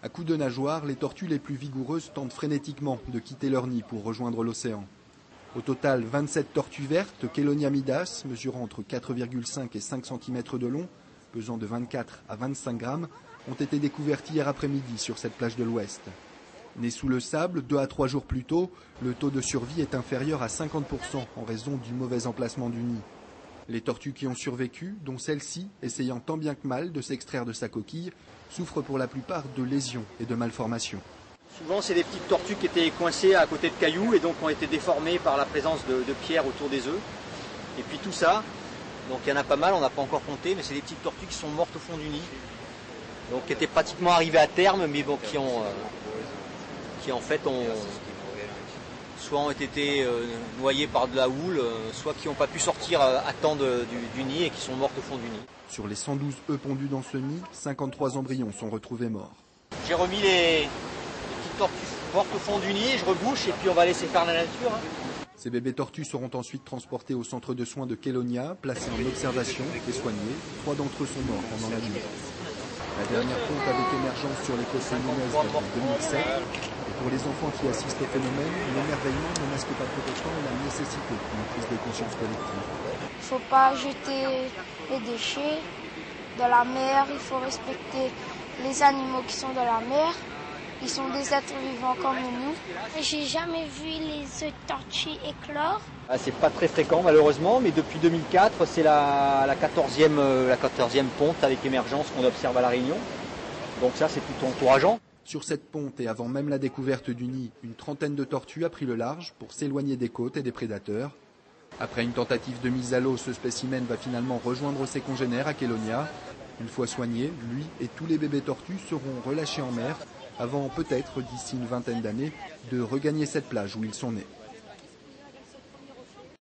À coups de nageoires, les tortues les plus vigoureuses tentent frénétiquement de quitter leur nid pour rejoindre l'océan. Au total, 27 tortues vertes, Chelonia midas, mesurant entre 4,5 et 5 cm de long, pesant de 24 à 25 grammes, ont été découvertes hier après-midi sur cette plage de l'Ouest. Nées sous le sable, 2 à 3 jours plus tôt, le taux de survie est inférieur à 50% en raison du mauvais emplacement du nid. Les tortues qui ont survécu, dont celle-ci, essayant tant bien que mal de s'extraire de sa coquille, souffrent pour la plupart de lésions et de malformations. Souvent, c'est des petites tortues qui étaient coincées à côté de cailloux et donc ont été déformées par la présence de pierres autour des œufs. Et puis tout ça, donc il y en a pas mal, on n'a pas encore compté, mais c'est des petites tortues qui sont mortes au fond du nid. Donc qui étaient pratiquement arrivées à terme, mais bon, qui en fait soit ont été noyées par de la houle, soit qui n'ont pas pu sortir à temps du nid et qui sont mortes au fond du nid. Sur les 112 œufs pondus dans ce nid, 53 embryons sont retrouvés morts. J'ai remis les petites tortues mortes au fond du nid, je rebouche et puis on va laisser faire la nature. Ces bébés tortues seront ensuite transportés au centre de soins de Chelonia, placés en observation et soignés. 3 d'entre eux sont morts pendant la nuit. La dernière ponte avec émergence sur les côtes lyonnaises date de 2007. Et pour les enfants qui assistent au phénomène, l'émerveillement ne masque pas pour autant la nécessité d'une prise de conscience collective. Il ne faut pas jeter les déchets dans la mer, il faut respecter les animaux qui sont dans la mer. Ils sont des êtres vivants comme nous. J'ai jamais vu les œufs de tortue éclore. C'est pas très fréquent malheureusement, mais depuis 2004, c'est la 14e ponte avec émergence qu'on observe à La Réunion. Donc ça, c'est plutôt encourageant. Sur cette ponte et avant même la découverte du nid, une trentaine de tortues a pris le large pour s'éloigner des côtes et des prédateurs. Après une tentative de mise à l'eau, ce spécimen va finalement rejoindre ses congénères à Chelonia. Une fois soigné, lui et tous les bébés tortues seront relâchés en mer avant peut-être, d'ici une vingtaine d'années, de regagner cette plage où ils sont nés.